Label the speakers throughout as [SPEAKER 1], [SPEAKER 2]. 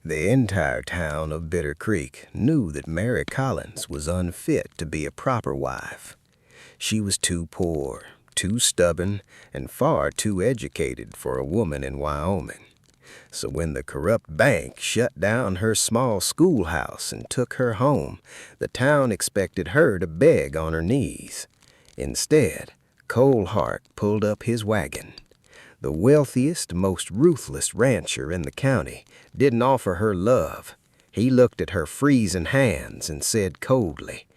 [SPEAKER 1] The entire town of Bitter Creek knew that Mary Collins was unfit to be a proper wife. She was too poor, too stubborn, and far too educated for a woman in Wyoming. So when the corrupt bank shut down her small schoolhouse and took her home, the town expected her to beg on her knees. Instead, Cole Hart pulled up his wagon. The wealthiest, most ruthless rancher in the county didn't offer her love. He looked at her freezing hands and said coldly,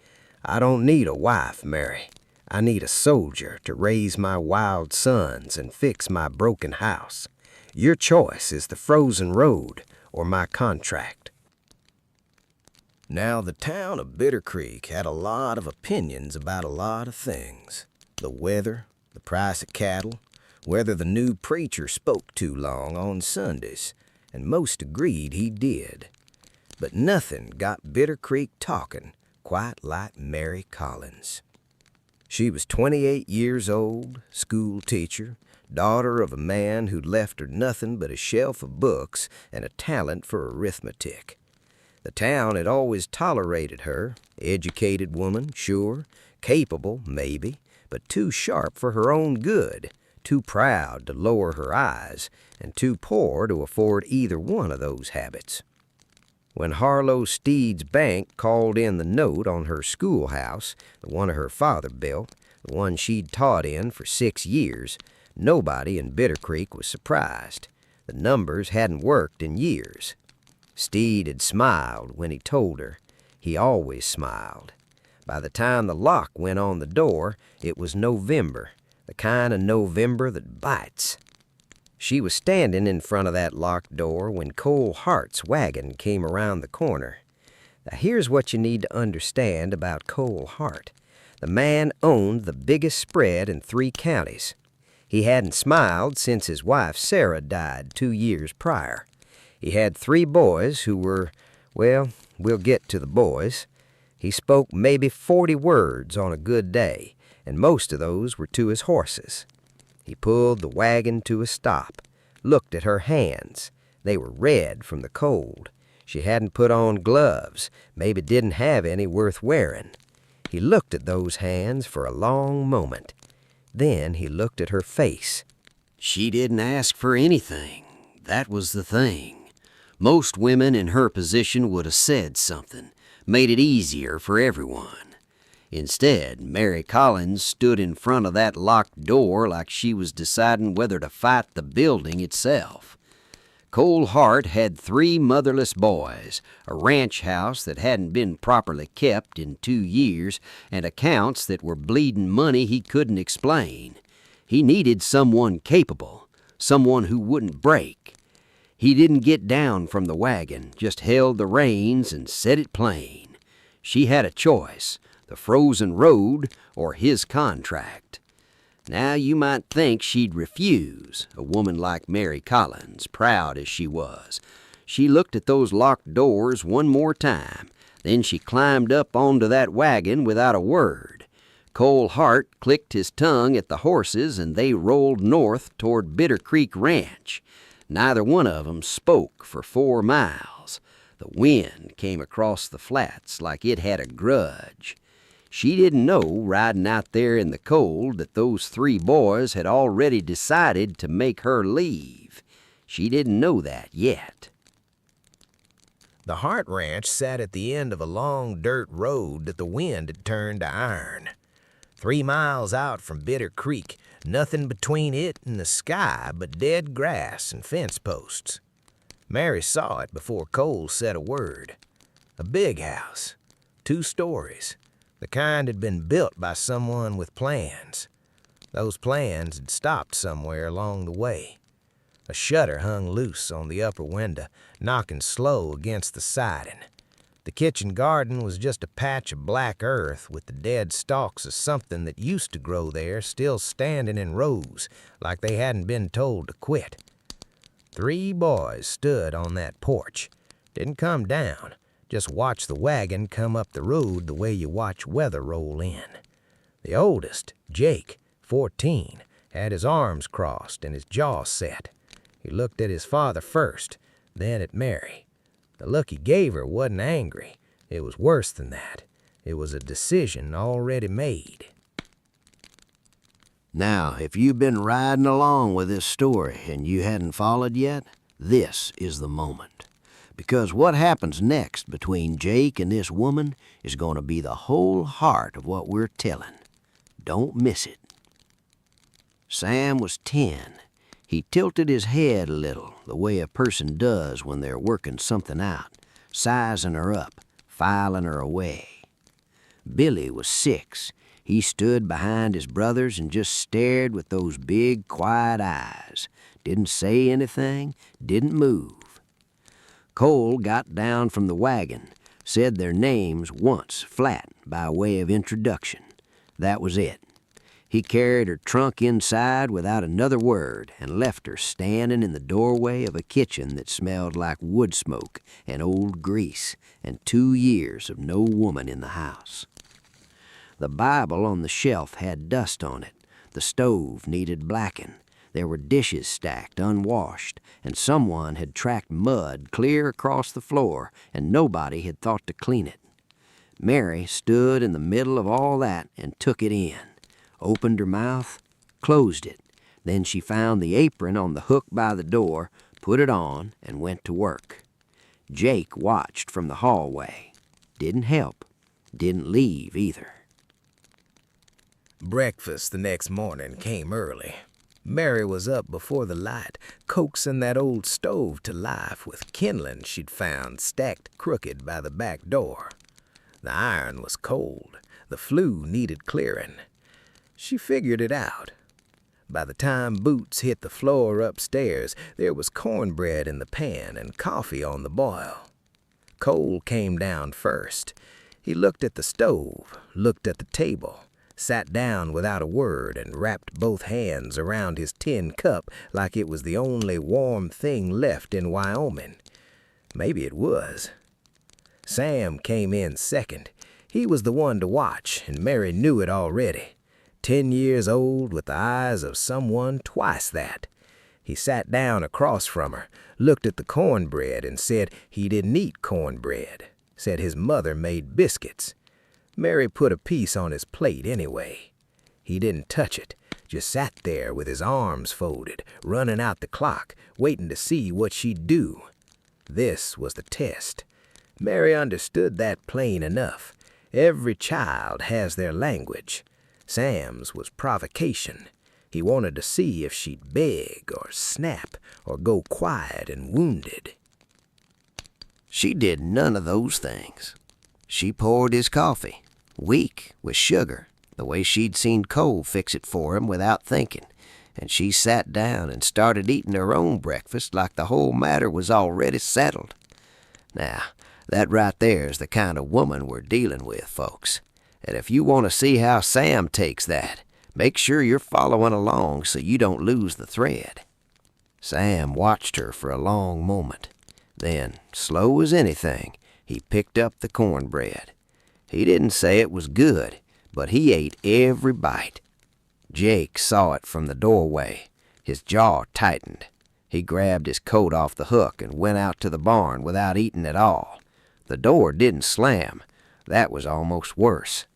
[SPEAKER 1] "I don't need a wife, Mary. I need a soldier to raise my wild sons and fix my broken house. Your choice is the frozen road or my contract." Now, the town of Bitter Creek had a lot of opinions about a lot of things. The weather, the price of cattle, whether the new preacher spoke too long on Sundays, and most agreed he did. But nothing got Bitter Creek talking quite like Mary Collins. She was 28 years old, school teacher, daughter of a man who'd left her nothing but a shelf of books and a talent for arithmetic. The town had always tolerated her, educated woman, sure, capable, maybe, but too sharp for her own good, too proud to lower her eyes, and too poor to afford either one of those habits. When Harlow Steed's bank called in the note on her schoolhouse, the one her father built, the one she'd taught in for 6 years, nobody in Bitter Creek was surprised. The numbers hadn't worked in years. Steed had smiled when he told her. He always smiled. By the time the lock went on the door, it was November, the kind of November that bites. She was standing in front of that locked door when Cole Hart's wagon came around the corner. Now here's what you need to understand about Cole Hart. The man owned the biggest spread in 3 counties. He hadn't smiled since his wife Sarah died 2 years prior. He had 3 boys who were, well, we'll get to the boys. He spoke maybe 40 words on a good day, and most of those were to his horses. He pulled the wagon to a stop, looked at her hands. They were red from the cold. She hadn't put on gloves, maybe didn't have any worth wearing. He looked at those hands for a long moment. Then he looked at her face.
[SPEAKER 2] She didn't ask for anything. That was the thing. Most women in her position would have said something, made it easier for everyone. Instead, Mary Collins stood in front of that locked door like she was deciding whether to fight the building itself. Cole Hart had 3 motherless boys, a ranch house that hadn't been properly kept in 2 years, and accounts that were bleeding money he couldn't explain. He needed someone capable, someone who wouldn't break. He didn't get down from the wagon, just held the reins and said it plain. She had a choice, the frozen road or his contract. Now you might think she'd refuse, a woman like Mary Collins, proud as she was. She looked at those locked doors one more time, then she climbed up onto that wagon without a word. Cole Hart clicked his tongue at the horses and they rolled north toward Bitter Creek Ranch. Neither one of them spoke for 4 miles. The wind came across the flats like it had a grudge. She didn't know, riding out there in the cold, that those 3 boys had already decided to make her leave. She didn't know that yet.
[SPEAKER 1] The Hart Ranch sat at the end of a long dirt road that the wind had turned to iron. 3 miles out from Bitter Creek, nothing between it and the sky but dead grass and fence posts. Mary saw it before Cole said a word. A big house, 2 stories. The kind had been built by someone with plans. Those plans had stopped somewhere along the way. A shutter hung loose on the upper window, knocking slow against the siding. The kitchen garden was just a patch of black earth with the dead stalks of something that used to grow there still standing in rows like they hadn't been told to quit. 3 boys stood on that porch. Didn't come down. Just watched the wagon come up the road the way you watch weather roll in. The oldest, Jake, 14, had his arms crossed and his jaw set. He looked at his father first, then at Mary. The look he gave her wasn't angry. It was worse than that. It was a decision already made.
[SPEAKER 2] Now, if you've been riding along with this story and you hadn't followed yet, this is the moment. Because what happens next between Jake and this woman is going to be the whole heart of what we're telling. Don't miss it. Sam was 10. He tilted his head a little, the way a person does when they're working something out, sizing her up, filing her away. Billy was 6. He stood behind his brothers and just stared with those big, quiet eyes. Didn't say anything, didn't move. Cole got down from the wagon, said their names once flat by way of introduction. That was it. He carried her trunk inside without another word and left her standing in the doorway of a kitchen that smelled like wood smoke and old grease and 2 years of no woman in the house. The Bible on the shelf had dust on it. The stove needed blacking. There were dishes stacked unwashed, and someone had tracked mud clear across the floor, and nobody had thought to clean it. Mary stood in the middle of all that and took it in, opened her mouth, closed it. Then she found the apron on the hook by the door, put it on, and went to work. Jake watched from the hallway. Didn't help. Didn't leave either.
[SPEAKER 1] Breakfast the next morning came early. Mary was up before the light, coaxing that old stove to life with kindling she'd found stacked crooked by the back door. The iron was cold. The flue needed clearing. She figured it out. By the time boots hit the floor upstairs, there was cornbread in the pan and coffee on the boil. Cole came down first. He looked at the stove, looked at the table, sat down without a word and wrapped both hands around his tin cup like it was the only warm thing left in Wyoming. Maybe it was. Sam came in second. He was the one to watch, and Mary knew it already. 10 years old with the eyes of someone twice that. He sat down across from her, looked at the cornbread and said he didn't eat cornbread, said his mother made biscuits. Mary put a piece on his plate anyway. He didn't touch it, just sat there with his arms folded, running out the clock, waiting to see what she'd do. This was the test. Mary understood that plain enough. Every child has their language. Sam's was provocation. He wanted to see if she'd beg or snap or go quiet and wounded.
[SPEAKER 2] She did none of those things. She poured his coffee, weak with sugar, the way she'd seen Cole fix it for him without thinking, and she sat down and started eating her own breakfast like the whole matter was already settled. Now, that right there is the kind of woman we're dealing with, folks. And if you want to see how Sam takes that, make sure you're following along so you don't lose the thread. Sam watched her for a long moment. Then, slow as anything, he picked up the cornbread. He didn't say it was good, but he ate every bite. Jake saw it from the doorway. His jaw tightened. He grabbed his coat off the hook and went out to the barn without eating at all. The door didn't slam. That was almost worse.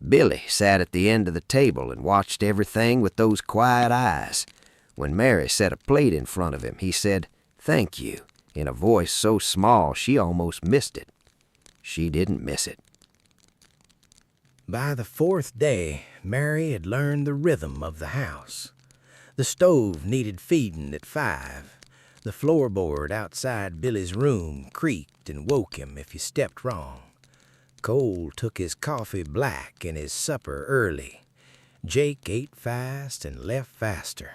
[SPEAKER 2] Billy sat at the end of the table and watched everything with those quiet eyes. When Mary set a plate in front of him, he said, "Thank you," in a voice so small she almost missed it. She didn't miss it.
[SPEAKER 1] By the 4th day, Mary had learned the rhythm of the house. The stove needed feeding at 5. The floorboard outside Billy's room creaked and woke him if you stepped wrong. Cole took his coffee black and his supper early. Jake ate fast and left faster.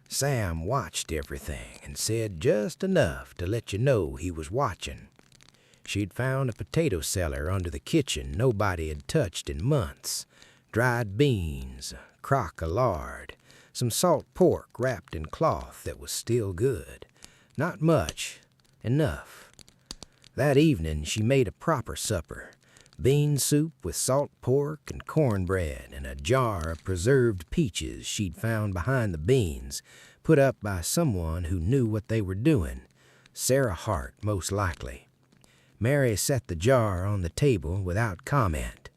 [SPEAKER 1] Sam watched everything and said just enough to let you know he was watching. She'd found a potato cellar under the kitchen nobody had touched in months. Dried beans, a crock of lard, some salt pork wrapped in cloth that was still good. Not much, enough. That evening she made a proper supper. Bean soup with salt pork and cornbread and a jar of preserved peaches she'd found behind the beans, put up by someone who knew what they were doing. Sarah Hart, most likely.
[SPEAKER 3] Mary set the jar on the table without comment.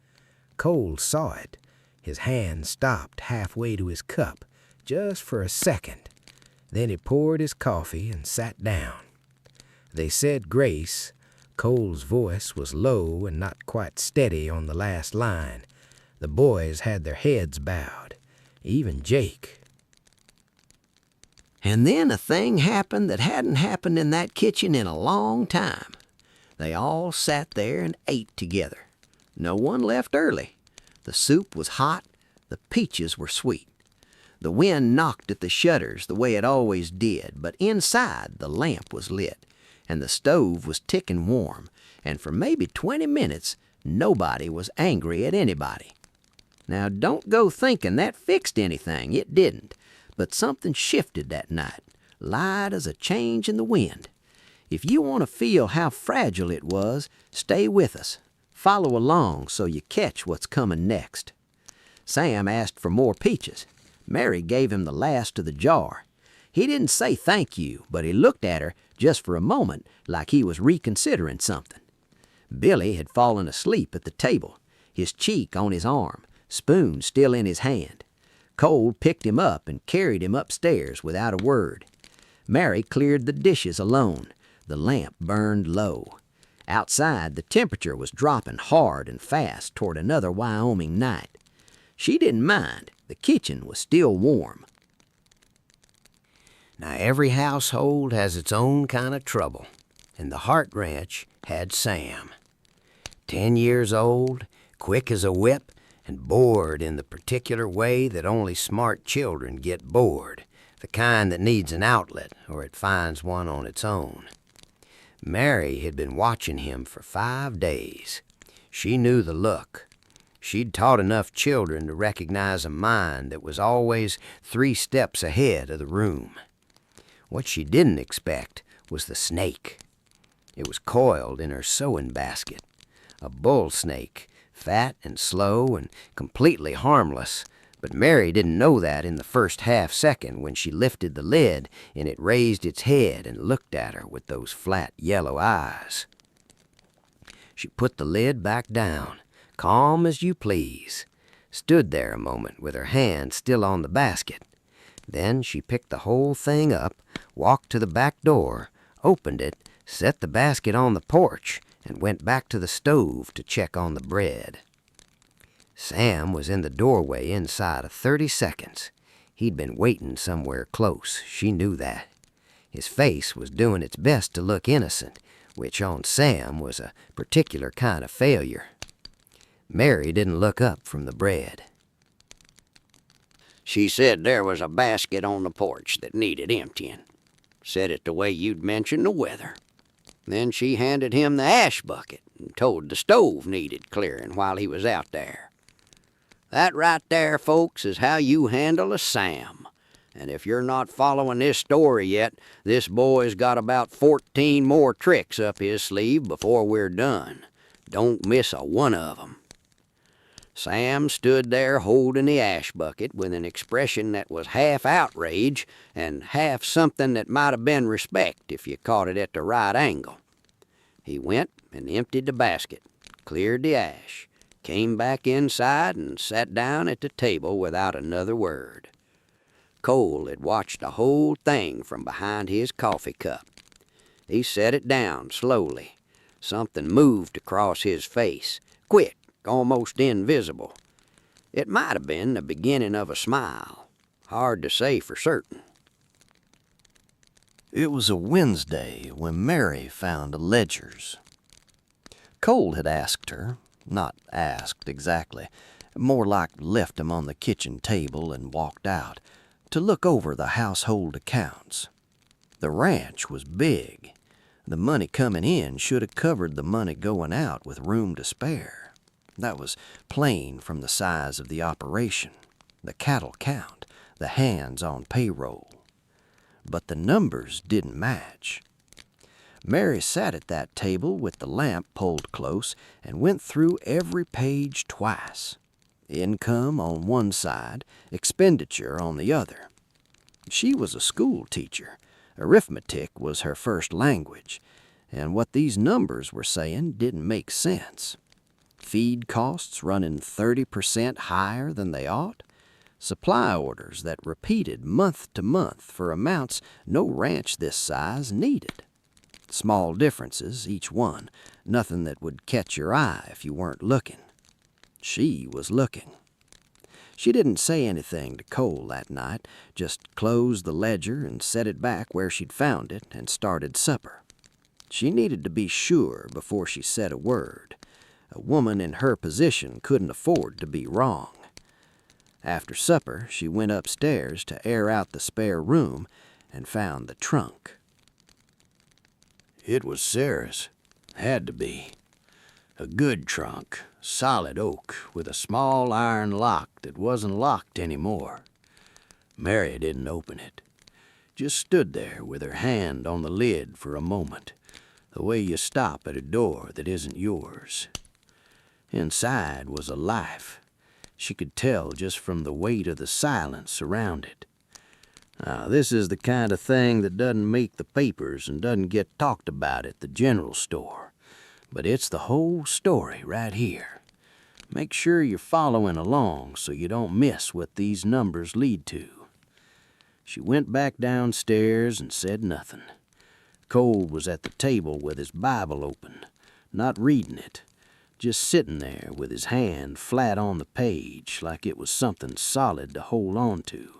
[SPEAKER 3] Cole saw it. His hand stopped halfway to his cup, just for a second. Then he poured his coffee and sat down. They said grace. Cole's voice was low and not quite steady on the last line. The boys had their heads bowed, even Jake.
[SPEAKER 2] And then a thing happened that hadn't happened in that kitchen in a long time. They all sat there and ate together. No one left early. The soup was hot, the peaches were sweet. The wind knocked at the shutters the way it always did, but inside the lamp was lit, and the stove was ticking warm, and for maybe 20 minutes nobody was angry at anybody. Now don't go thinking that fixed anything. It didn't. But something shifted that night, light as a change in the wind. If you want to feel how fragile it was, stay with us. Follow along so you catch what's coming next. Sam asked for more peaches. Mary gave him the last of the jar. He didn't say thank you, but he looked at her just for a moment like he was reconsidering something. Billy had fallen asleep at the table, his cheek on his arm, spoon still in his hand. Cole picked him up and carried him upstairs without a word. Mary cleared the dishes alone. The lamp burned low. Outside, the temperature was dropping hard and fast toward another Wyoming night. She didn't mind. The kitchen was still warm. Now, every household has its own kind of trouble, and the Hart Ranch had Sam. 10 years old, quick as a whip, and bored in the particular way that only smart children get bored, the kind that needs an outlet or it finds one on its own. Mary had been watching him for 5 days. She knew the look. She'd taught enough children to recognize a mind that was always 3 steps ahead of the room. What she didn't expect was the snake. It was coiled in her sewing basket, a bull snake, fat and slow and completely harmless, but Mary didn't know that in the first half-second when she lifted the lid and it raised its head and looked at her with those flat yellow eyes. She put the lid back down, calm as you please, stood there a moment with her hand still on the basket. Then she picked the whole thing up, walked to the back door, opened it, set the basket on the porch, and went back to the stove to check on the bread. Sam was in the doorway inside of 30 seconds. He'd been waiting somewhere close. She knew that. His face was doing its best to look innocent, which on Sam was a particular kind of failure. Mary didn't look up from the bread.
[SPEAKER 4] She said there was a basket on the porch that needed emptying. Said it the way you'd mentioned the weather. Then she handed him the ash bucket and told the stove needed clearing while he was out there. That right there, folks, is how you handle a Sam. And if you're not following this story yet, this boy's got about 14 more tricks up his sleeve before we're done. Don't miss a one of 'em. Sam stood there holding the ash bucket with an expression that was half outrage and half something that might have been respect if you caught it at the right angle. He went and emptied the basket, cleared the ash, came back inside and sat down at the table without another word. Cole had watched the whole thing from behind his coffee cup. He set it down slowly. Something moved across his face, quick, almost invisible. It might have been the beginning of a smile. Hard to say for certain.
[SPEAKER 5] It was a Wednesday when Mary found the ledgers. Cole had asked her, not asked exactly, more like left them on the kitchen table and walked out, to look over the household accounts. The ranch was big. The money coming in should have covered the money going out with room to spare. That was plain from the size of the operation, the cattle count, the hands on payroll. But the numbers didn't match. Mary sat at that table with the lamp pulled close and went through every page twice. Income on one side, expenditure on the other. She was a school teacher. Arithmetic was her first language,
[SPEAKER 2] and what these numbers were saying didn't make sense. Feed costs running 30% higher than they ought, supply orders that repeated month to month for amounts no ranch this size needed. Small differences, each one, nothing that would catch your eye if you weren't looking. She was looking. She didn't say anything to Cole that night, just closed the ledger and set it back where she'd found it and started supper. She needed to be sure before she said a word. A woman in her position couldn't afford to be wrong. After supper, she went upstairs to air out the spare room and found the trunk.
[SPEAKER 4] It was Sarah's. Had to be. A good trunk, solid oak, with a small iron lock that wasn't locked anymore. Mary didn't open it. Just stood there with her hand on the lid for a moment, the way you stop at a door that isn't yours. Inside was a life. She could tell just from the weight of the silence around it. Now, this is the kind of thing that doesn't make the papers and doesn't get talked about at the general store. But it's the whole story right here. Make sure you're following along so you don't miss what these numbers lead to. She went back downstairs and said nothing. Cole was at the table with his Bible open, not reading it, just sitting there with his hand flat on the page like it was something solid to hold on to.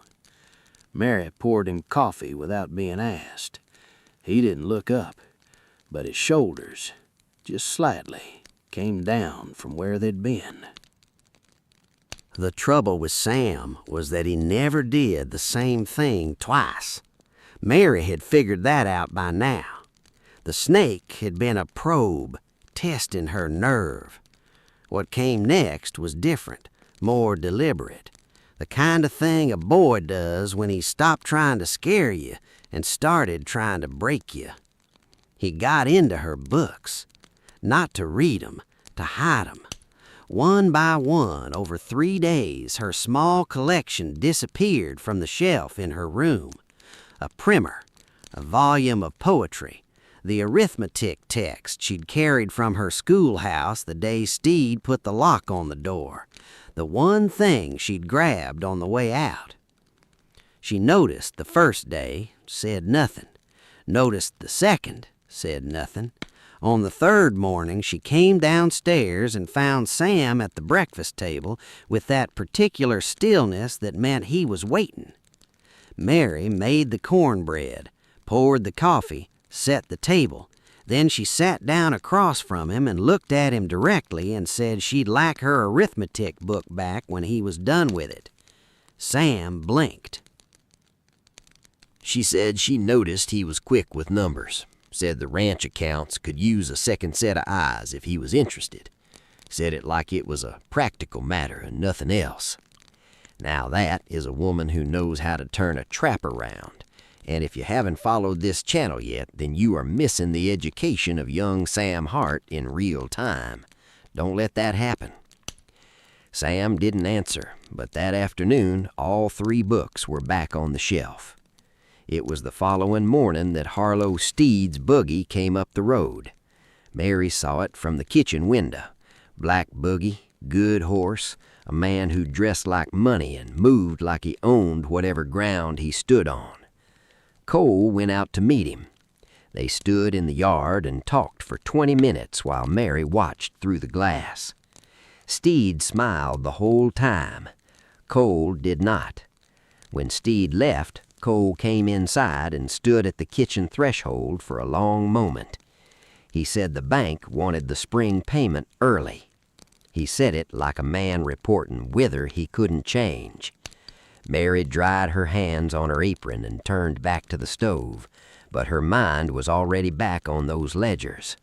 [SPEAKER 4] Mary poured him coffee without being asked. He didn't look up, but his shoulders, just slightly, came down from where they'd been.
[SPEAKER 2] The trouble with Sam was that he never did the same thing twice. Mary had figured that out by now. The snake had been a probe, testing her nerve. What came next was different, more deliberate. The kind of thing a boy does when he stopped trying to scare you and started trying to break you. He got into her books, not to read 'em, to hide 'em. One by one, over 3 days, her small collection disappeared from the shelf in her room. A primer, a volume of poetry, the arithmetic text she'd carried from her schoolhouse the day Steed put the lock on the door, the one thing she'd grabbed on the way out. She noticed the first day, said nothing. Noticed the second, said nothing. On the third morning, she came downstairs and found Sam at the breakfast table with that particular stillness that meant he was waiting. Mary made the cornbread, poured the coffee, set the table. Then she sat down across from him and looked at him directly and said she'd like her arithmetic book back when he was done with it. Sam blinked.
[SPEAKER 6] She said she noticed he was quick with numbers. Said the ranch accounts could use a second set of eyes if he was interested. Said it like it was a practical matter and nothing else. Now that is a woman who knows how to turn a trap around. And if you haven't followed this channel yet, then you are missing the education of young Sam Hart in real time. Don't let that happen. Sam didn't answer, but that afternoon, all 3 books were back on the shelf. It was the following morning that Harlow Steed's buggy came up the road. Mary saw it from the kitchen window. Black buggy, good horse, a man who dressed like money and moved like he owned whatever ground he stood on. Cole went out to meet him. They stood in the yard and talked for 20 minutes while Mary watched through the glass. Steed smiled the whole time. Cole did not. When Steed left, Cole came inside and stood at the kitchen threshold for a long moment. He said the bank wanted the spring payment early. He said it like a man reporting whither he couldn't change. Mary dried her hands on her apron and turned back to the stove, but her mind was already back on those ledgers.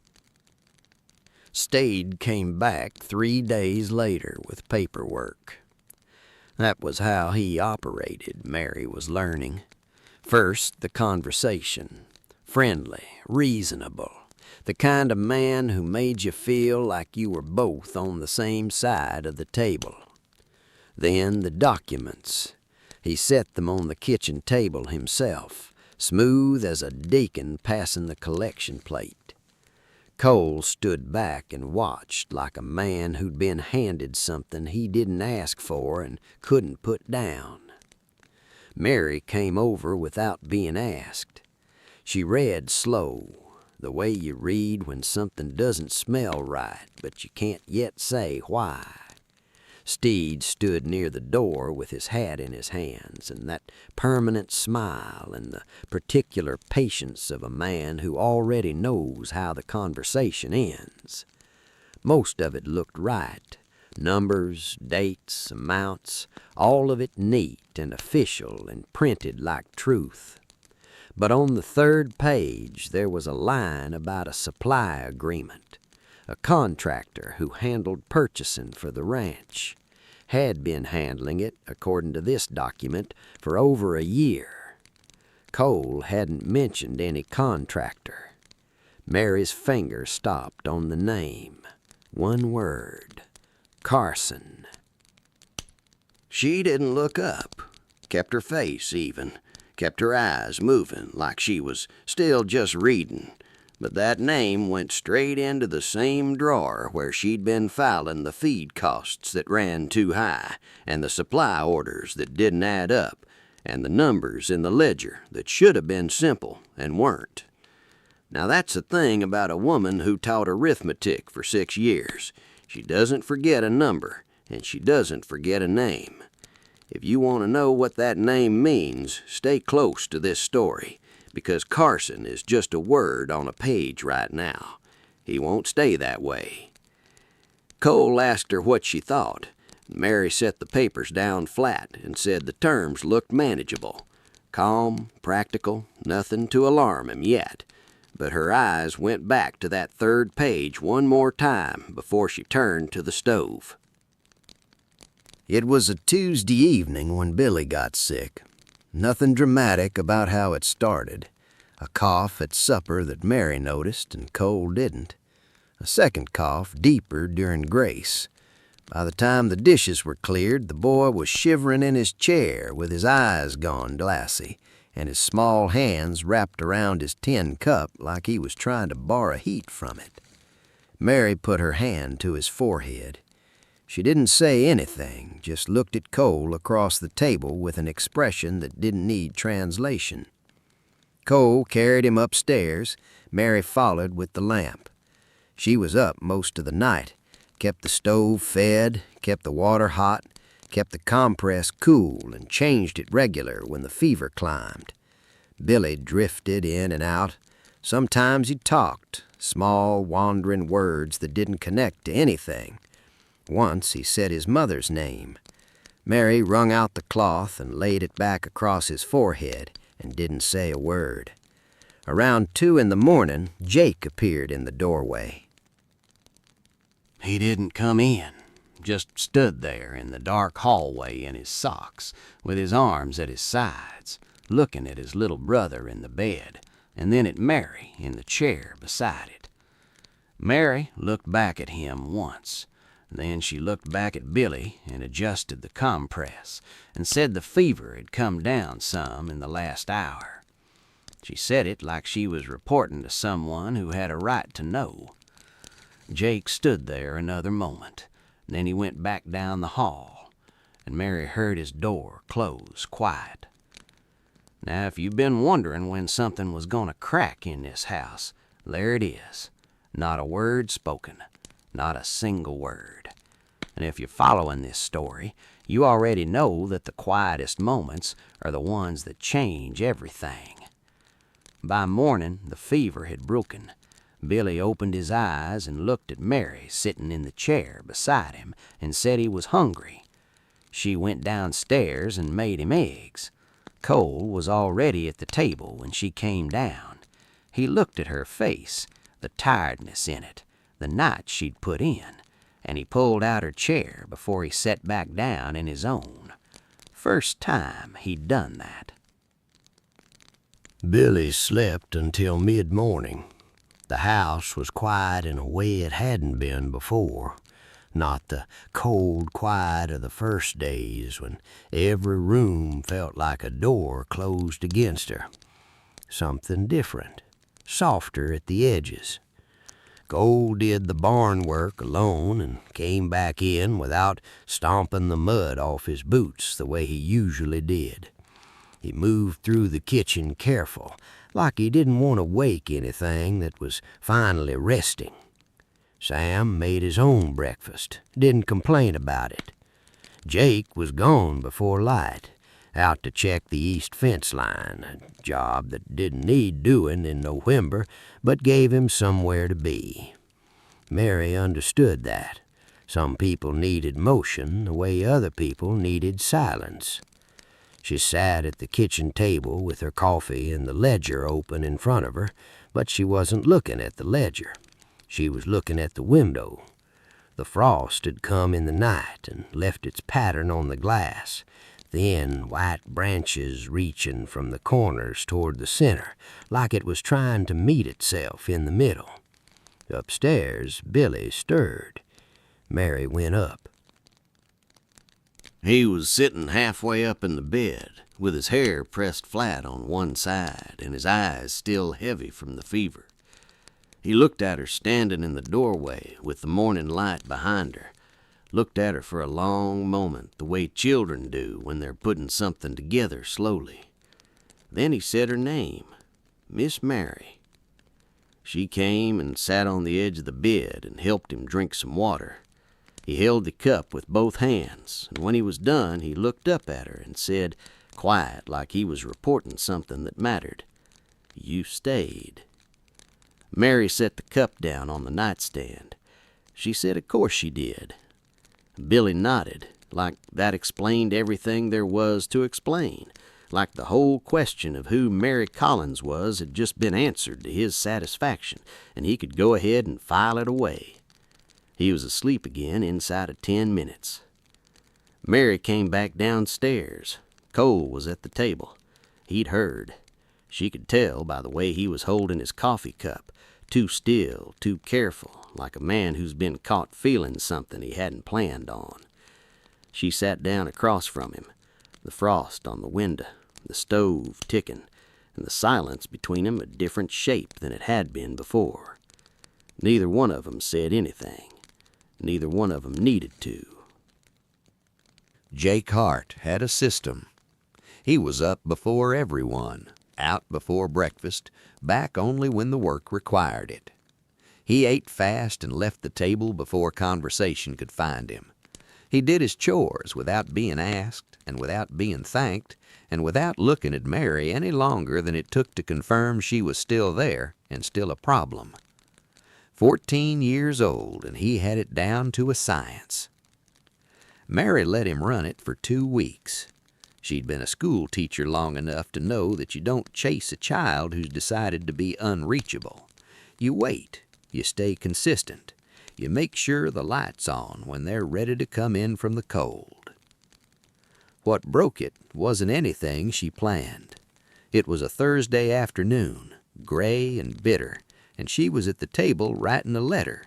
[SPEAKER 4] Stade came back 3 days later with paperwork. That was how he operated, Mary was learning. First, the conversation. Friendly, reasonable. The kind of man who made you feel like you were both on the same side of the table. Then the documents. He set them on the kitchen table himself, smooth as a deacon passing the collection plate.
[SPEAKER 2] Cole stood back and watched like a man who'd been handed something he didn't ask for and couldn't put down. Mary came over without being asked. She read slow, the way you read when something doesn't smell right, but you can't yet say why. Steed stood near the door with his hat in his hands, and that permanent smile and the particular patience of a man who already knows how the conversation ends. Most of it looked right. Numbers, dates, amounts, all of it neat and official and printed like truth. But on the third page there was a line about a supply agreement. A contractor who handled purchasing for the ranch had been handling it, according to this document, for over a year. Cole hadn't mentioned any contractor. Mary's finger stopped on the name. One word. Carson. She didn't look up. Kept her face even. Kept her eyes moving like she was still just reading. But that name went straight into the same drawer where she'd been filing the feed costs that ran too high, and the supply orders that didn't add up, and the numbers in the ledger that should have been simple and weren't. Now that's the thing about a woman who taught arithmetic for 6 years. She doesn't forget a number, and she doesn't forget a name. If you want to know what that name means, stay close to this story, because Carson is just a word on a page right now. He won't stay that way. Cole asked her what she thought. Mary set the papers down flat and said the terms looked manageable. Calm, practical, nothing to alarm him yet. But her eyes went back to that third page one more time before she turned to the stove. It was a Tuesday evening when Billy got sick. Nothing dramatic about how it started. A cough at supper that Mary noticed and Cole didn't. A second cough, deeper during grace. By the time the dishes were cleared, the boy was shivering in his chair with his eyes gone glassy and his small hands wrapped around his tin cup like he was trying to borrow heat from it. Mary put her hand to his forehead. She didn't say anything, just looked at Cole across the table with an expression that didn't need translation. Cole carried him upstairs. Mary followed with the lamp. She was up most of the night, kept the stove fed, kept the water hot, kept the compress cool, and changed it regular when the fever climbed. Billy drifted in and out. Sometimes he talked, small, wandering words that didn't connect to anything. Once he said his mother's name. Mary wrung out the cloth and laid it back across his forehead and didn't say a word. Around 2 in the morning, Jake appeared in the doorway. He didn't come in, just stood there in the dark hallway in his socks, with his arms at his sides, looking at his little brother in the bed, and then at Mary in the chair beside it. Mary looked back at him once. Then she looked back at Billy and adjusted the compress and said the fever had come down some in the last hour. She said it like she was reporting to someone who had a right to know. Jake stood there another moment. Then he went back down the hall, and Mary heard his door close quiet. Now, if you've been wondering when something was going to crack in this house, there it is. Not a word spoken. Not a single word. And if you're following this story, you already know that the quietest moments are the ones that change everything. By morning, the fever had broken. Billy opened his eyes and looked at Mary sitting in the chair beside him and said he was hungry. She went downstairs and made him eggs. Cole was already at the table when she came down. He looked at her face, the tiredness in it, the night she'd put in, and he pulled out her chair before he sat back down in his own. First time he'd done that. Billy slept until mid-morning. The house was quiet in a way it hadn't been before. Not the cold quiet of the first days when every room felt like a door closed against her. Something different, softer at the edges. Cole did the barn work alone and came back in without stomping the mud off his boots the way he usually did. He moved through the kitchen careful, like he didn't want to wake anything that was finally resting. Sam made his own breakfast, didn't complain about it. Jake was gone before light, out to check the east fence line, a job that didn't need doing in November, but gave him somewhere to be. Mary understood that. Some people needed motion the way other people needed silence. She sat at the kitchen table with her coffee and the ledger open in front of her, but she wasn't looking at the ledger. She was looking at the window. The frost had come in the night and left its pattern on the glass, thin white branches reaching from the corners toward the center, like it was trying to meet itself in the middle. Upstairs, Billy stirred. Mary went up.
[SPEAKER 6] He was sitting halfway up in the bed, with his hair pressed flat on one side and his eyes still heavy from the fever. He looked at her standing in the doorway with the morning light behind her, looked at her for a long moment the way children do when they're putting something together slowly. Then he said her name, Miss Mary. She came and sat on the edge of the bed and helped him drink some water. He held the cup with both hands, and when he was done, he looked up at her and said, quiet like he was reporting something that mattered, "You stayed." Mary set the cup down on the nightstand. She said of course she did. Billy nodded, like that explained everything there was to explain, like the whole question of who Mary Collins was had just been answered to his satisfaction, and he could go ahead and file it away. He was asleep again inside of 10 minutes. Mary came back downstairs. Cole was at the table. He'd heard. She could tell by the way he was holding his coffee cup, too still, too careful, like a man who's been caught feeling something he hadn't planned on. She sat down across from him, the frost on the window, the stove ticking, and the silence between them a different shape than it had been before. Neither one of them said anything. Neither one of them needed to.
[SPEAKER 7] Jake Hart had a system. He was up before everyone, out before breakfast, back only when the work required it. He ate fast and left the table before conversation could find him. He did his chores without being asked and without being thanked and without looking at Mary any longer than it took to confirm she was still there and still a problem. 14 years old, and he had it down to a science. Mary let him run it for 2 weeks. She'd been a school teacher long enough to know that you don't chase a child who's decided to be unreachable. You wait. You stay consistent. You make sure the light's on when they're ready to come in from the cold. What broke it wasn't anything she planned. It was a Thursday afternoon, gray and bitter, and she was at the table writing a letter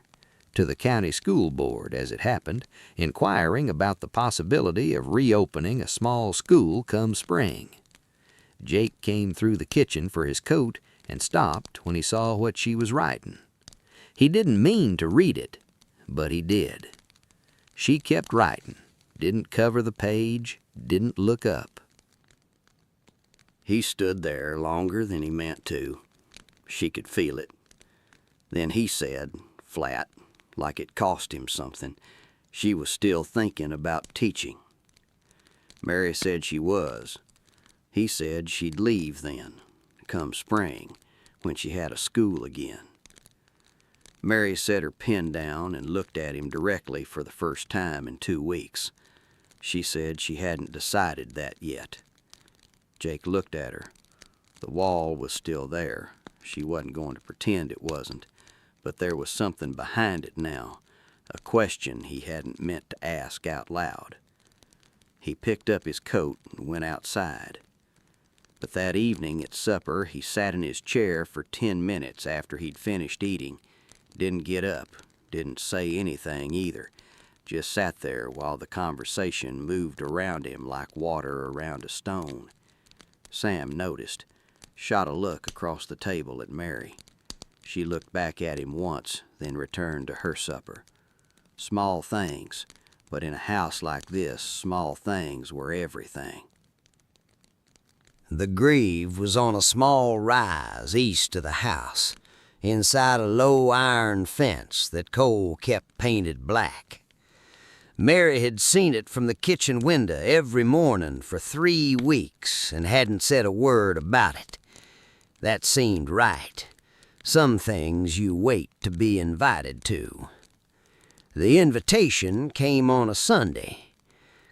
[SPEAKER 7] to the county school board, as it happened, inquiring about the possibility of reopening a small school come spring. Jake came through the kitchen for his coat and stopped when he saw what she was writing. He didn't mean to read it, but he did. She kept writing, didn't cover the page, didn't look up.
[SPEAKER 4] He stood there longer than he meant to. She could feel it. Then he said, flat, like it cost him something, she was still thinking about teaching. Mary said she was. He said she'd leave then, come spring, when she had a school again. Mary set her pen down and looked at him directly for the first time in 2 weeks. She said she hadn't decided that yet. Jake looked at her. The wall was still there. She wasn't going to pretend it wasn't. But there was something behind it now, a question he hadn't meant to ask out loud. He picked up his coat and went outside. But that evening at supper, he sat in his chair for 10 minutes after he'd finished eating. Didn't get up, didn't say anything either. Just sat there while the conversation moved around him like water around a stone. Sam noticed, shot a look across the table at Mary.
[SPEAKER 2] She looked back at him once, then returned to her supper. Small things, but in a house like this, small things were everything.
[SPEAKER 8] The grieve was on a small rise east of the house, inside a low iron fence that Cole kept painted black. Mary had seen it from the kitchen window every morning for 3 weeks and hadn't said a word about it. That seemed right. Some things you wait to be invited to. The invitation came on a Sunday.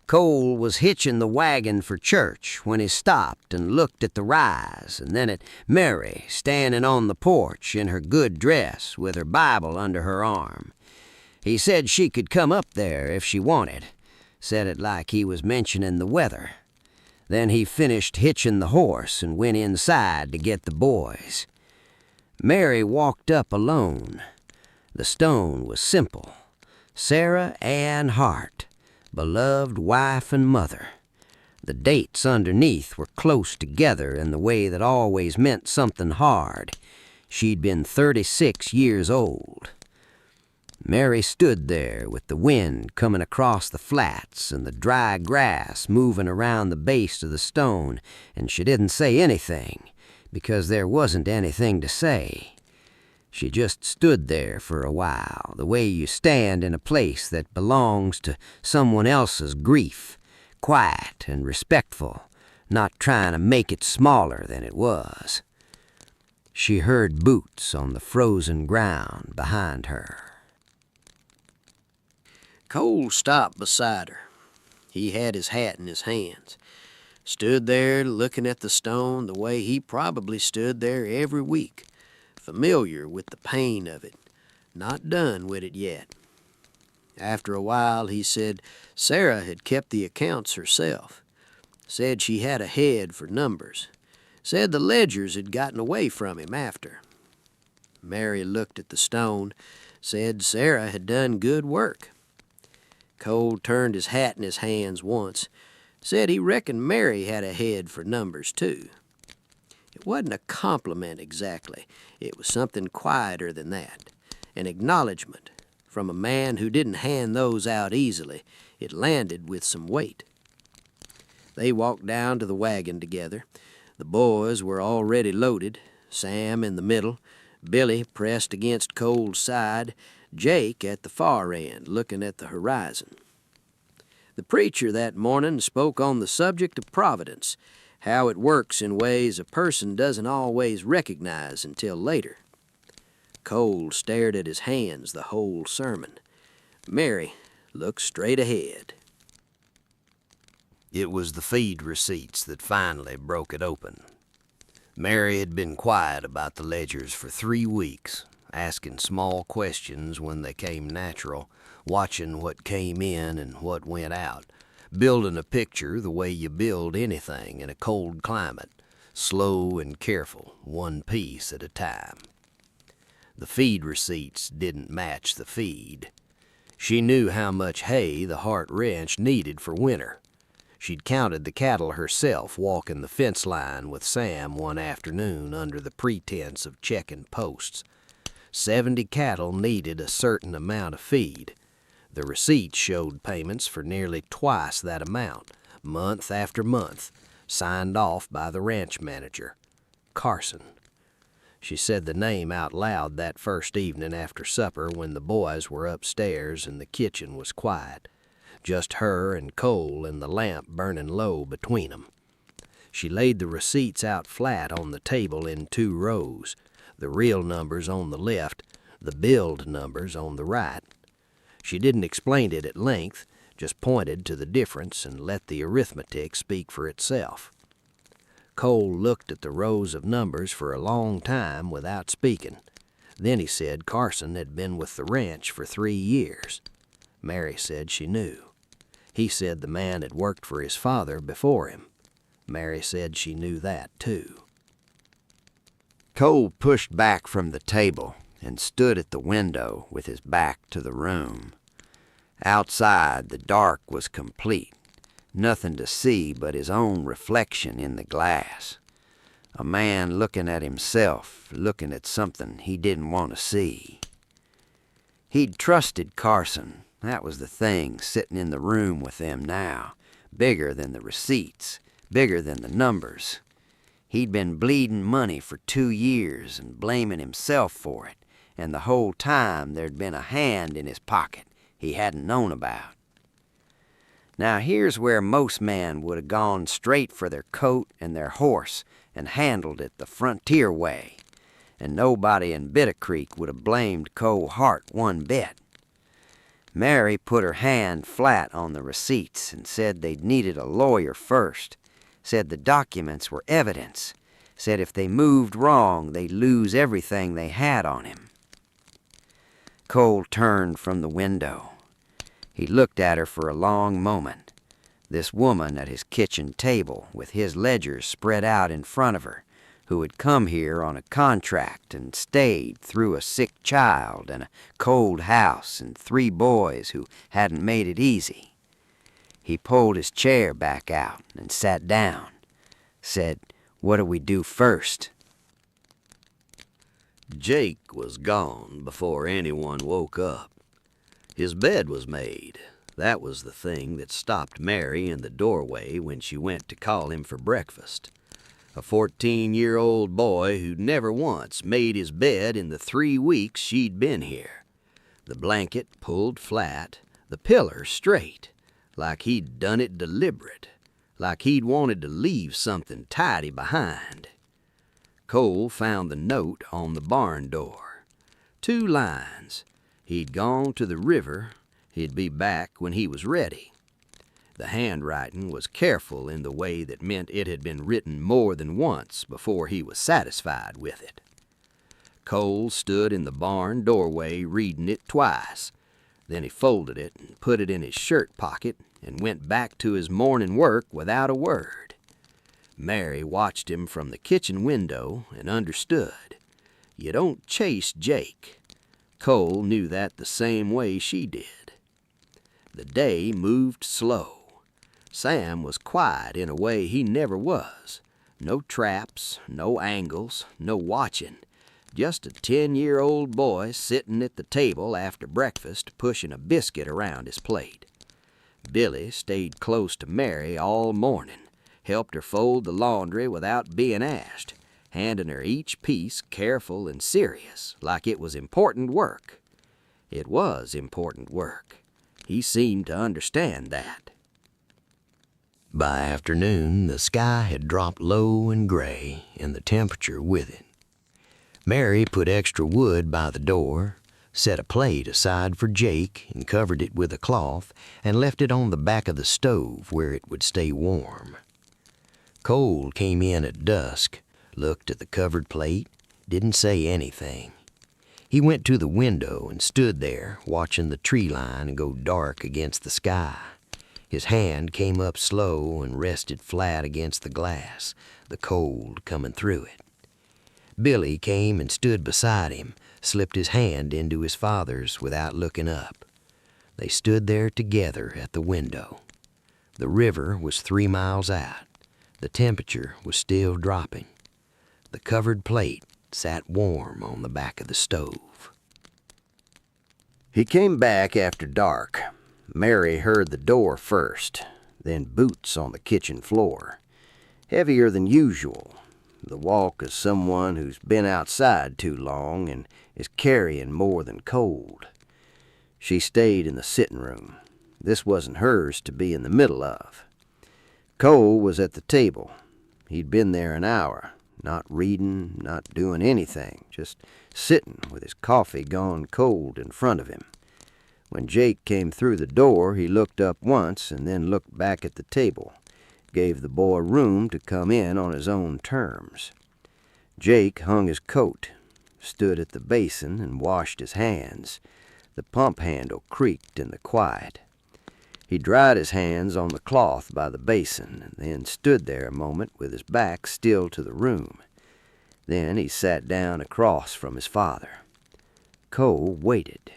[SPEAKER 8] Cole was hitching the wagon for church when he stopped and looked at the rise and then at Mary standing on the porch in her good dress with her Bible under her arm. He said she could come up there if she wanted, said it like he was mentioning the weather. Then he finished hitching the horse and went inside to get the boys. Mary walked up alone. The stone was simple. Sarah Ann Hart, beloved wife and mother. The dates underneath were close together in the way that always meant something hard. She'd been 36 years old. Mary stood there with the wind coming across the flats and the dry grass moving around the base of the stone, and she didn't say anything, because there wasn't anything to say. She just stood there for a while, the way you stand in a place that belongs to someone else's grief, quiet and respectful, not trying to make it smaller than it was. She heard boots on the frozen ground behind her.
[SPEAKER 2] Cole stopped beside her. He had his hat in his hands. Stood there looking at the stone the way he probably stood there every week, familiar with the pain of it, not done with it yet. After a while, he said Sarah had kept the accounts herself. Said she had a head for numbers. Said the ledgers had gotten away from him after. Mary looked at the stone, said Sarah had done good work. Cole turned his hat in his hands once, said he reckoned Mary had a head for numbers, too. It wasn't a compliment exactly. It was something quieter than that, an acknowledgment. From a man who didn't hand those out easily, it landed with some weight. They walked down to the wagon together. The boys were already loaded, Sam in the middle, Billy pressed against Cole's side, Jake at the far end, looking at the horizon. The preacher that morning spoke on the subject of providence, how it works in ways a person doesn't always recognize until later. Cole stared at his hands the whole sermon. Mary looked straight ahead.
[SPEAKER 8] It was the feed receipts that finally broke it open. Mary had been quiet about the ledgers for 3 weeks, asking small questions when they came natural, watching what came in and what went out, building a picture the way you build anything in a cold climate, slow and careful, one piece at a time. The feed receipts didn't match the feed. She knew how much hay the Hart Ranch needed for winter. She'd counted the cattle herself walking the fence line with Sam one afternoon under the pretense of checking posts. 70 cattle needed a certain amount of feed. The receipts showed payments for nearly twice that amount, month after month, signed off by the ranch manager, Carson. She said the name out loud that first evening after supper when the boys were upstairs and the kitchen was quiet, just her and Cole and the lamp burning low between 'em. She laid the receipts out flat on the table in 2 rows, the real numbers on the left, the billed numbers on the right. She didn't explain it at length, just pointed to the difference and let the arithmetic speak for itself. Cole looked at the rows of numbers for a long time without speaking. Then he said Carson had been with the ranch for 3 years. Mary said she knew. He said the man had worked for his father before him. Mary said she knew that, too.
[SPEAKER 2] Cole pushed back from the table and stood at the window with his back to the room. Outside, the dark was complete. Nothing to see but his own reflection in the glass.
[SPEAKER 8] A man looking at himself, looking at something he didn't want to see. He'd trusted Carson. That was the thing sitting in the room with them now, bigger than the receipts, bigger than the numbers. He'd been bleeding money for 2 years and blaming himself for it, and the whole time there'd been a hand in his pocket he hadn't known about. Now here's where most men would have gone straight for their coat and their horse and handled it the frontier way, and nobody in Bitter Creek would have blamed Cole Hart one bit. Mary put her hand flat on the receipts and said they'd needed a lawyer first, said the documents were evidence, said if they moved wrong they'd lose everything they had on him. Cole turned from the window. He looked at her for a long moment, this woman at his kitchen table with his ledgers spread out in front of her, who had come here on a contract and stayed through a sick child and a cold house and 3 boys who hadn't made it easy. He pulled his chair back out and sat down, said, "What do we do first?"
[SPEAKER 2] Jake was gone before anyone woke up. His bed was made. That was the thing that stopped Mary in the doorway when she went to call him for breakfast. A 14-year-old boy who'd never once made his bed in the 3 weeks she'd been here. The blanket pulled flat, the pillow straight, like he'd done it deliberate, like he'd wanted to leave something tidy behind. Cole found the note on the barn door. 2 lines. He'd gone to the river. He'd be back when he was ready. The handwriting was careful in the way that meant it had been written more than once before he was satisfied with it. Cole stood in the barn doorway reading it twice. Then he folded it and put it in his shirt pocket and went back to his morning work without a word. Mary watched him from the kitchen window and understood. You don't chase Jake. Cole knew that the same way she did. The day moved slow. Sam was quiet in a way he never was. No traps, no angles, no watching. Just a 10-year-old boy sitting at the table after breakfast pushing a biscuit around his plate. Billy stayed close to Mary all morning, helped her fold the laundry without being asked, handing her each piece careful and serious, like it was important work. It was important work. He seemed to understand that. By afternoon, the sky had dropped low and gray, and the temperature with it. Mary put extra wood by the door, set a plate aside for Jake, and covered it with a cloth, and left it on the back of the stove where it would stay warm. Cole came in at dusk, looked at the covered plate, didn't say anything. He went to the window and stood there, watching the tree line go dark against the sky. His hand came up slow and rested flat against the glass, the cold coming through it. Billy came and stood beside him, slipped his hand into his father's without looking up. They stood there together at the window. The river was 3 miles out. The temperature was still dropping. The covered plate sat warm on the back of the stove. He came back after dark. Mary heard the door first, then boots on the kitchen floor. Heavier than usual. The walk of someone who's been outside too long and is carrying more than cold. She stayed in the sitting room. This wasn't hers to be in the middle of. Cole was at the table. He'd been there an hour, not reading, not doing anything, just sitting with his coffee gone cold in front of him. When Jake came through the door, he looked up once and then looked back at the table, gave the boy room to come in on his own terms. Jake hung his coat, stood at the basin and washed his hands. The pump handle creaked in the quiet. He dried his hands on the cloth by the basin and then stood there a moment with his back still to the room. Then he sat down across from his father. Cole waited.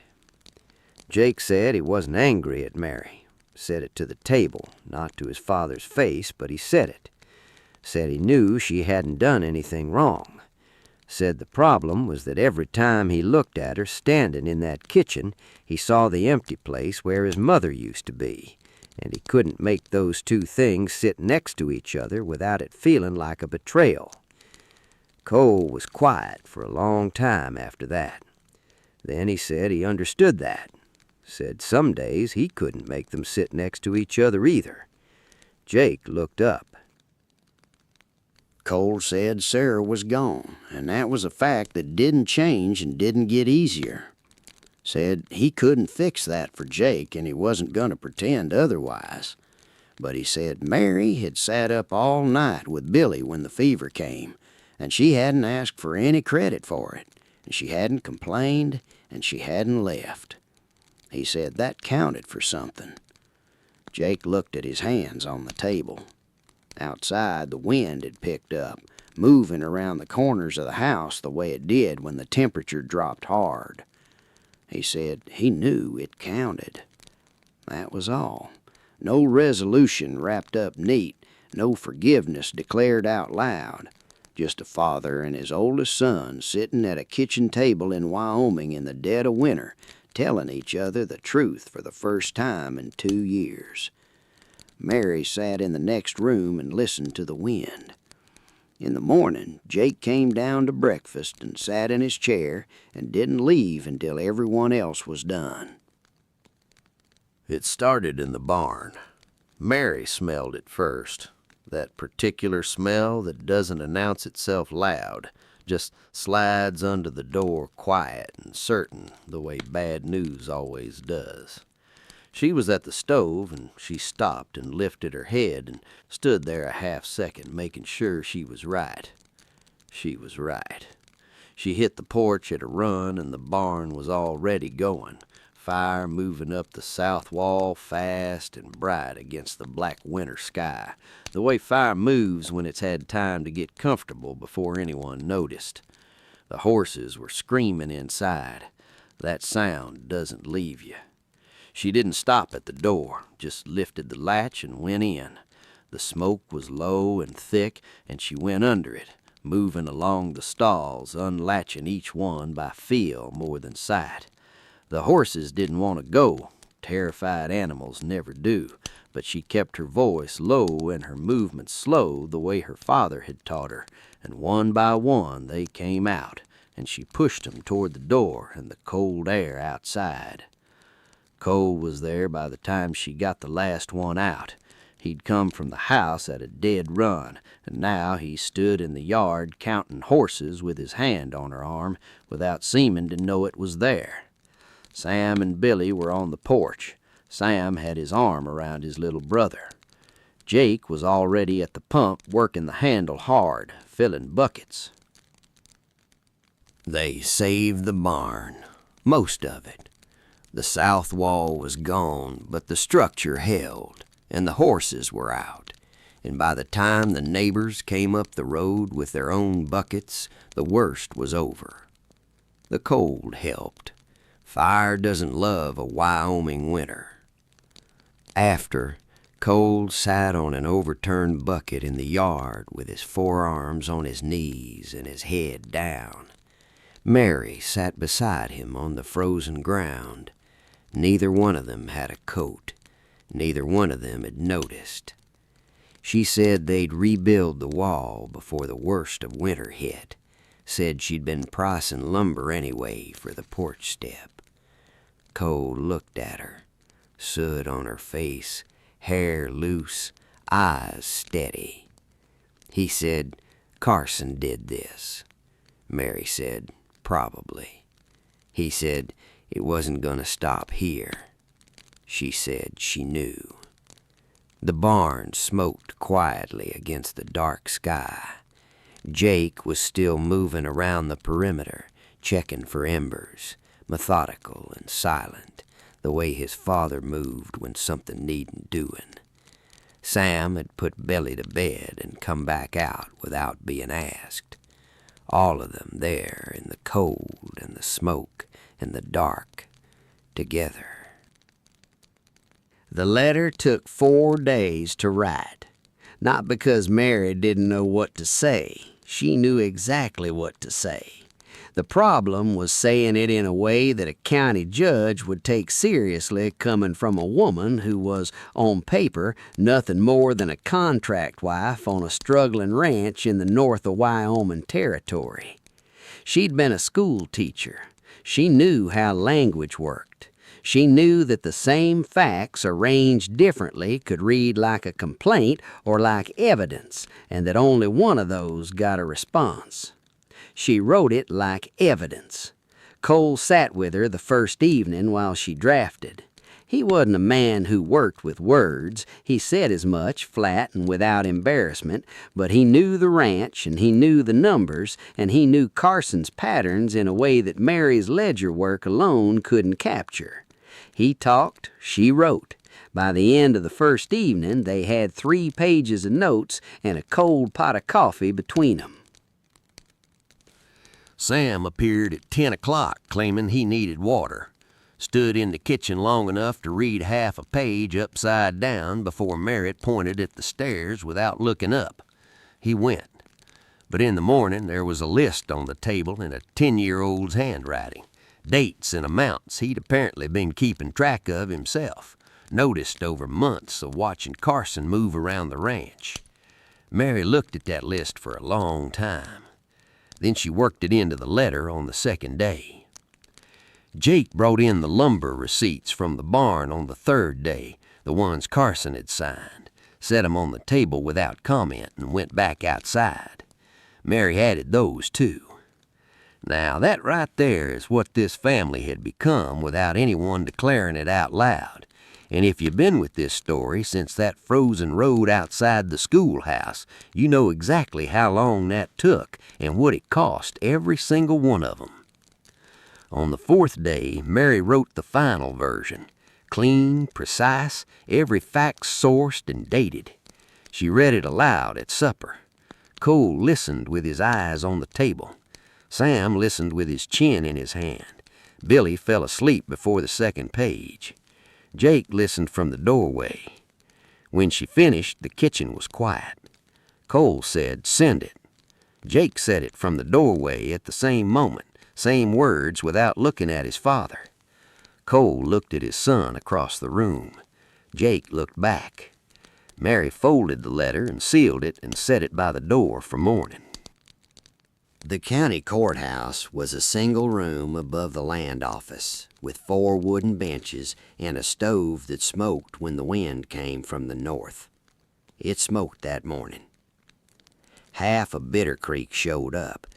[SPEAKER 2] Jake said he wasn't angry at Mary. Said it to the table, not to his father's face, but he said it. Said he knew she hadn't done anything wrong. Said the problem was that every time he looked at her standing in that kitchen, he saw the empty place where his mother used to be, and he couldn't make those two things sit next to each other without it feeling like a betrayal. Cole was quiet for a long time after that. Then he said he understood that. Said some days he couldn't make them sit next to each other either. Jake looked up.
[SPEAKER 8] Cole said Sarah was gone, and that was a fact that didn't change and didn't get easier. Said he couldn't fix that for Jake, and he wasn't going to pretend otherwise. But he said Mary had sat up all night with Billy when the fever came, and she hadn't asked for any credit for it, and she hadn't complained, and she hadn't left. He said that counted for something. Jake looked at his hands on the table. Outside, the wind had picked up, moving around the corners of the house the way it did when the temperature dropped hard. He said he knew it counted. That was all. No resolution wrapped up neat, no forgiveness declared out loud. Just a father and his oldest son sitting at a kitchen table in Wyoming in the dead of winter, telling each other the truth for the first time in 2 years. Mary sat in the next room and listened to the wind. In the morning, Jake came down to breakfast and sat in his chair and didn't leave until everyone else was done.
[SPEAKER 6] It started in the barn. Mary smelled it first. That particular smell that doesn't announce itself loud, just slides under the door quiet and certain, the way bad news always does. She was at the stove, and she stopped and lifted her head and stood there a half-second, making sure she was right. She was right. She hit the porch at a run, and the barn was already going, fire moving up the south wall fast and bright against the black winter sky, the way fire moves when it's had time to get comfortable before anyone noticed. The horses were screaming inside. That sound doesn't leave you. She didn't stop at the door, just lifted the latch and went in. The smoke was low and thick, and she went under it, moving along the stalls, unlatching each one by feel more than sight. The horses didn't want to go. Terrified animals never do, but she kept her voice low and her movements slow the way her father had taught her, and one by one they came out, and she pushed them toward the door and the cold air outside. Cole was there by the time she got the last one out. He'd come from the house at a dead run, and now he stood in the yard counting horses with his hand on her arm without seeming to know it was there. Sam and Billy were on the porch. Sam had his arm around his little brother. Jake was already at the pump working the handle hard, filling buckets.
[SPEAKER 2] They saved the barn, most of it. The south wall was gone, but the structure held, and the horses were out. And by the time the neighbors came up the road with their own buckets, the worst was over. The cold helped. Fire doesn't love a Wyoming winter. After, Cole sat on an overturned bucket in the yard with his forearms on his knees and his head down. Mary sat beside him on the frozen ground. Neither one of them had a coat. Neither one of them had noticed. She said they'd rebuild the wall before the worst of winter hit. Said she'd been pricing lumber anyway for the porch step. Cole looked at her, soot on her face, hair loose, eyes steady. He said, Carson did this. Mary said, probably. He said, it wasn't going to stop here. She said she knew. The barn smoked quietly against the dark sky. Jake was still moving around the perimeter, checking for embers, methodical and silent, the way his father moved when something needed doing. Sam had put Billy to bed and come back out without being asked. All of them there in the cold and the smoke and the dark, together. The letter took 4 days to write. Not because Mary didn't know what to say. She knew exactly what to say. The problem was saying it in a way that a county judge would take seriously coming from a woman who was, on paper, nothing more than a contract wife on a struggling ranch in the north of Wyoming territory. She'd been a school teacher. She knew how language worked. She knew that the same facts arranged differently could read like a complaint or like evidence, and that only one of those got a response. She wrote it like evidence. Cole sat with her the first evening while she drafted. He wasn't a man who worked with words. He said as much, flat and without embarrassment, but he knew the ranch, and he knew the numbers, and he knew Carson's patterns in a way that Mary's ledger work alone couldn't capture. He talked, she wrote. By the end of the first evening, they had 3 pages of notes and a cold pot of coffee between them.
[SPEAKER 6] Sam appeared at 10 o'clock claiming he needed water. Stood in the kitchen long enough to read half a page upside down before Merritt pointed at the stairs without looking up. He went. But in the morning there was a list on the table in a 10-year-old's handwriting. Dates and amounts he'd apparently been keeping track of himself, noticed over months of watching Carson move around the ranch. Mary looked at that list for a long time. Then she worked it into the letter on the second day. Jake brought in the lumber receipts from the barn on the third day, the ones Carson had signed, set 'em on the table without comment, and went back outside. Mary added those too. Now that right there is what this family had become without anyone declaring it out loud. And if you've been with this story since that frozen road outside the schoolhouse, you know exactly how long that took and what it cost every single one of 'em. On the 4th day, Mary wrote the final version. Clean, precise, every fact sourced and dated. She read it aloud at supper. Cole listened with his eyes on the table. Sam listened with his chin in his hand. Billy fell asleep before the second page. Jake listened from the doorway. When she finished, the kitchen was quiet. Cole said, "Send it." Jake said it from the doorway at the same moment. Same words without looking at his father. Cole looked at his son across the room. Jake looked back. Mary folded the letter and sealed it and set it by the door for morning.
[SPEAKER 2] The county courthouse was a single room above the land office, with 4 wooden benches and a stove that smoked when the wind came from the north. It smoked that morning. Half of Bitter Creek showed up.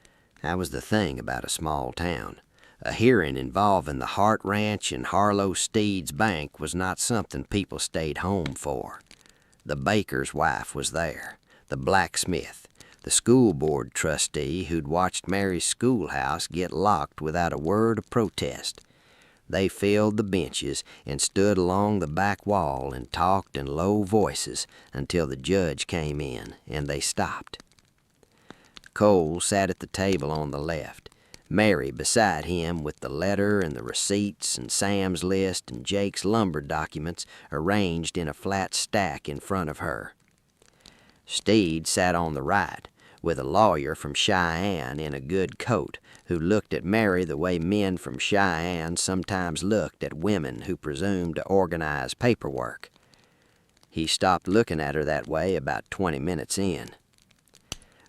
[SPEAKER 2] That was the thing about a small town. A hearing involving the Hart Ranch and Harlow Steed's bank was not something people stayed home for. The baker's wife was there, the blacksmith, the school board trustee who'd watched Mary's schoolhouse get locked without a word of protest. They filled the benches and stood along the back wall and talked in low voices until the judge came in, and they stopped. Cole sat at the table on the left, Mary beside him with the letter and the receipts and Sam's list and Jake's lumber documents arranged in a flat stack in front of her. Steed sat on the right, with a lawyer from Cheyenne in a good coat who looked at Mary the way men from Cheyenne sometimes looked at women who presumed to organize paperwork. He stopped looking at her that way about 20 minutes in.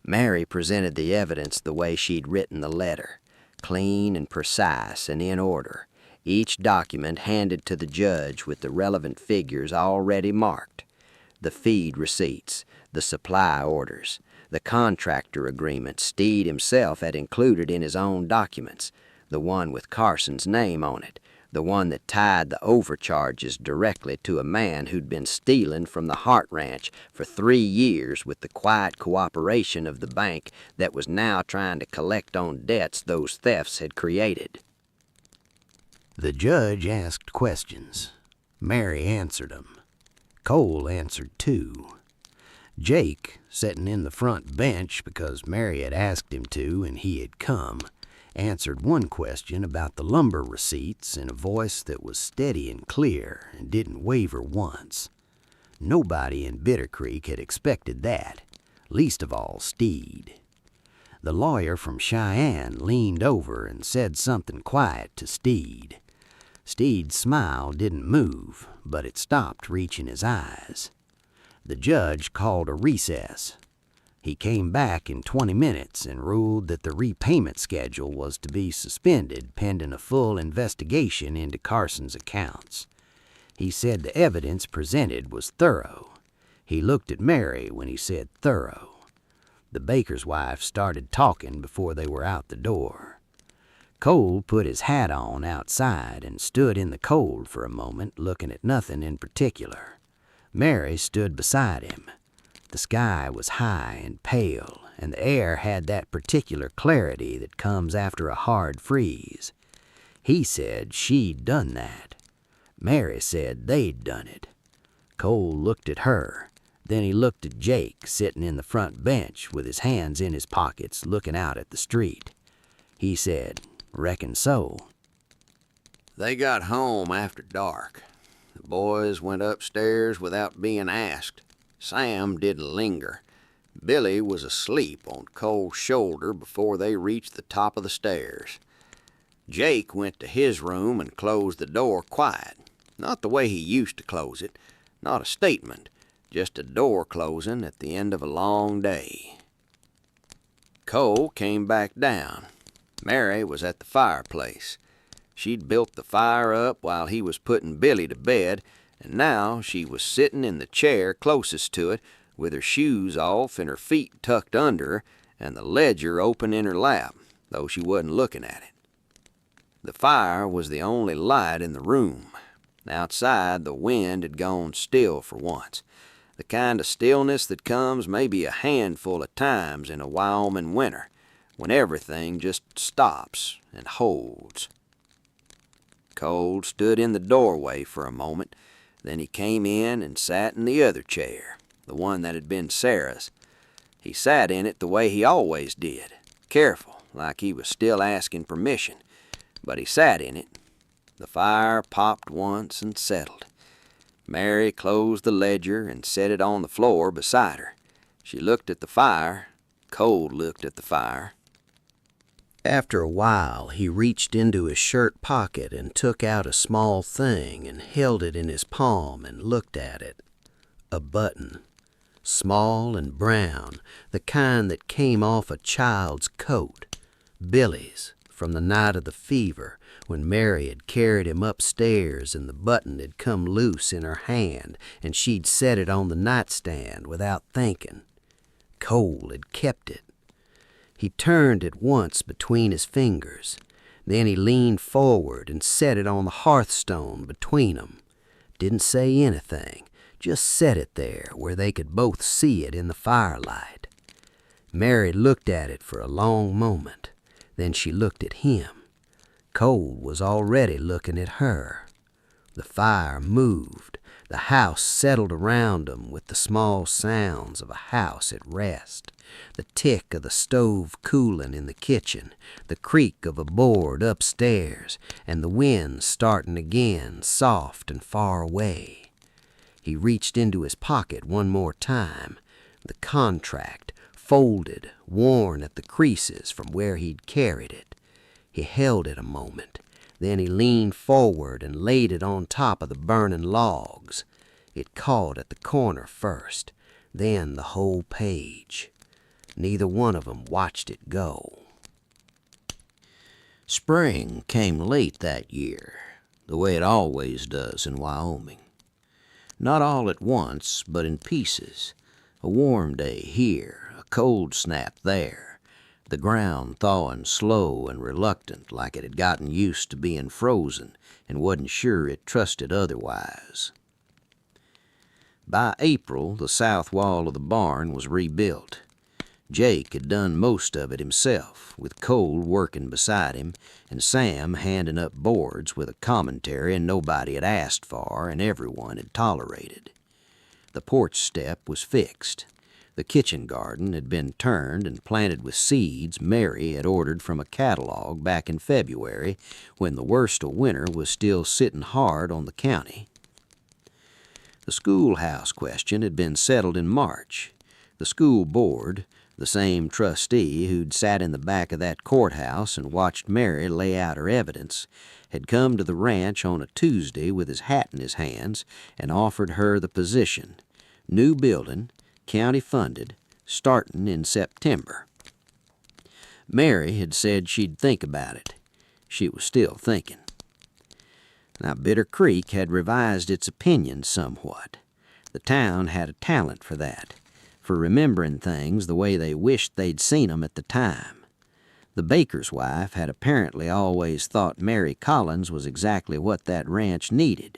[SPEAKER 2] Mary presented the evidence the way she'd written the letter, clean and precise and in order, each document handed to the judge with the relevant figures already marked. The feed receipts, the supply orders, the contractor agreement Steed himself had included in his own documents, the one with Carson's name on it, the one that tied the overcharges directly to a man who'd been stealing from the Hart Ranch for 3 years with the quiet cooperation of the bank that was now trying to collect on debts those thefts had created.
[SPEAKER 3] The judge asked questions. Mary answered them. Cole answered too. Jake, sitting in the front bench because Mary had asked him to and he had come, answered one question about the lumber receipts in a voice that was steady and clear and didn't waver once.
[SPEAKER 2] Nobody in Bitter Creek had expected that, least of all Steed. The lawyer from Cheyenne leaned over and said something quiet to Steed. Steed's smile didn't move, but it stopped reaching his eyes. The judge called a recess. He came back in 20 minutes and ruled that the repayment schedule was to be suspended pending a full investigation into Carson's accounts. He said the evidence presented was thorough. He looked at Mary when he said thorough. The baker's wife started talking before they were out the door. Cole put his hat on outside and stood in the cold for a moment, looking at nothing in particular. Mary stood beside him. The sky was high and pale, and the air had that particular clarity that comes after a hard freeze. He said she'd done that. Mary said they'd done it. Cole looked at her. Then he looked at Jake, sitting in the front bench with his hands in his pockets, looking out at the street. He said, "Reckon so."
[SPEAKER 4] They got home after dark. The boys went upstairs without being asked. Sam didn't linger. Billy was asleep on Cole's shoulder before they reached the top of the stairs. Jake went to his room and closed the door quiet. Not the way he used to close it. Not a statement. Just a door closing at the end of a long day. Cole came back down. Mary was at the fireplace. She'd built the fire up while he was putting Billy to bed, and now she was sitting in the chair closest to it with her shoes off and her feet tucked under her and the ledger open in her lap, though she wasn't looking at it. The fire was the only light in the room. Outside, the wind had gone still for once. The kind of stillness that comes maybe a handful of times in a Wyoming winter, when everything just stops and holds. Cole stood in the doorway for a moment. Then he came in and sat in the other chair, the one that had been Sarah's. He sat in it the way he always did, careful, like he was still asking permission, but he sat in it. The fire popped once and settled. Mary closed the ledger and set it on the floor beside her. She looked at the fire. Cole looked at the fire.
[SPEAKER 2] After a while, he reached into his shirt pocket and took out a small thing and held it in his palm and looked at it. A button. Small and brown, the kind that came off a child's coat. Billy's, from the night of the fever, when Mary had carried him upstairs and the button had come loose in her hand and she'd set it on the nightstand without thinking. Cole had kept it. He turned it once between his fingers. Then he leaned forward and set it on the hearthstone between them. Didn't say anything, just set it there where they could both see it in the firelight. Mary looked at it for a long moment. Then she looked at him. Cole was already looking at her. The fire moved. The house settled around them with the small sounds of a house at rest. The tick of the stove cooling in the kitchen, the creak of a board upstairs, and the wind starting again, soft and far away. He reached into his pocket one more time. The contract, folded, worn at the creases from where he'd carried it. He held it a moment. Then he leaned forward and laid it on top of the burning logs. It caught at the corner first, then the whole page. Neither one of them watched it go.
[SPEAKER 5] Spring came late that year, the way it always does in Wyoming. Not all at once, but in pieces. A warm day here, a cold snap there, the ground thawing slow and reluctant like it had gotten used to being frozen and wasn't sure it trusted otherwise. By April, the south wall of the barn was rebuilt. Jake had done most of it himself, with Cole working beside him, and Sam handing up boards with a commentary nobody had asked for and everyone had tolerated. The porch step was fixed. The kitchen garden had been turned and planted with seeds Mary had ordered from a catalog back in February, when the worst of winter was still sitting hard on the county.
[SPEAKER 2] The schoolhouse question had been settled in March. The school board, the same trustee who'd sat in the back of that courthouse and watched Mary lay out her evidence, had come to the ranch on a Tuesday with his hat in his hands and offered her the position. New building, county funded, starting in September. Mary had said she'd think about it. She was still thinking. Now, Bitter Creek had revised its opinion somewhat. The town had a talent for that, for remembering things the way they wished they'd seen 'em at the time. The baker's wife had apparently always thought Mary Collins was exactly what that ranch needed.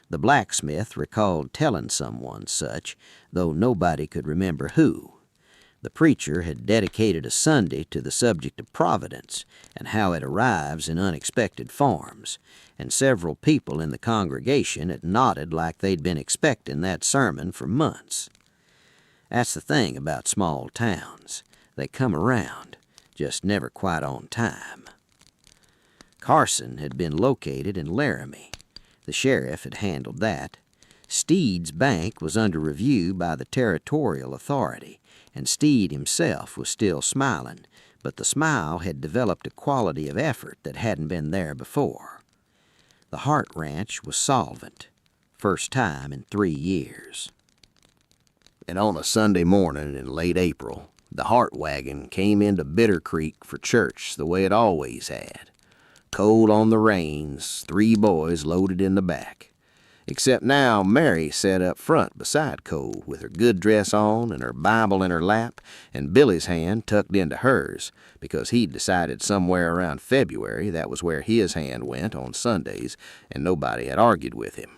[SPEAKER 2] The blacksmith recalled telling someone such, though nobody could remember who. The preacher had dedicated a Sunday to the subject of providence and how it arrives in unexpected forms, and several people in the congregation had nodded like they'd been expecting that sermon for months. That's the thing about small towns. They come around, just never quite on time. Carson had been located in Laramie. The sheriff had handled that. Steed's bank was under review by the territorial authority, and Steed himself was still smiling, but the smile had developed a quality of effort that hadn't been there before. The Hart Ranch was solvent, first time in 3 years.
[SPEAKER 6] And on a Sunday morning in late April, the Hart wagon came into Bitter Creek for church the way it always had. Cold on the reins, 3 boys loaded in the back. Except now Mary sat up front beside Cole with her good dress on and her Bible in her lap and Billy's hand tucked into hers because he'd decided somewhere around February that was where his hand went on Sundays and nobody had argued with him.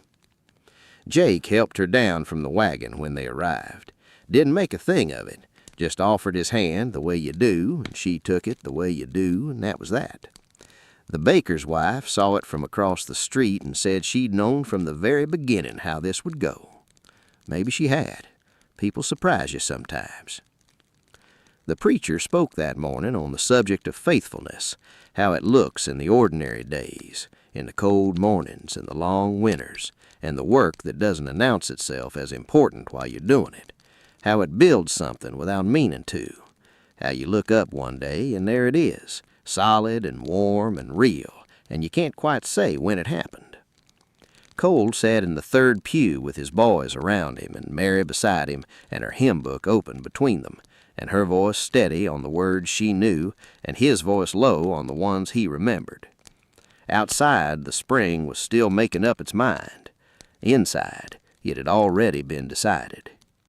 [SPEAKER 6] Jake helped her down from the wagon when they arrived. Didn't make a thing of it, just offered his hand the way you do, and she took it the way you do, and that was that. The baker's wife saw it from across the street and said she'd known from the very beginning how this would go. Maybe she had. People surprise you sometimes. The preacher spoke that morning on the subject of faithfulness, how it looks in the ordinary days, in the cold mornings and the long winters, and the work that doesn't announce itself as important while you're doing it, how it builds something without meaning to, how you look up one day and there it is, solid and warm and real, and you can't quite say when it happened. Cole sat in the third pew with his boys around him and Mary beside him and her hymn book open between them, and her voice steady on the words she knew and his voice low on the ones he remembered. Outside, the spring was still making up its mind. Inside, it had already been decided.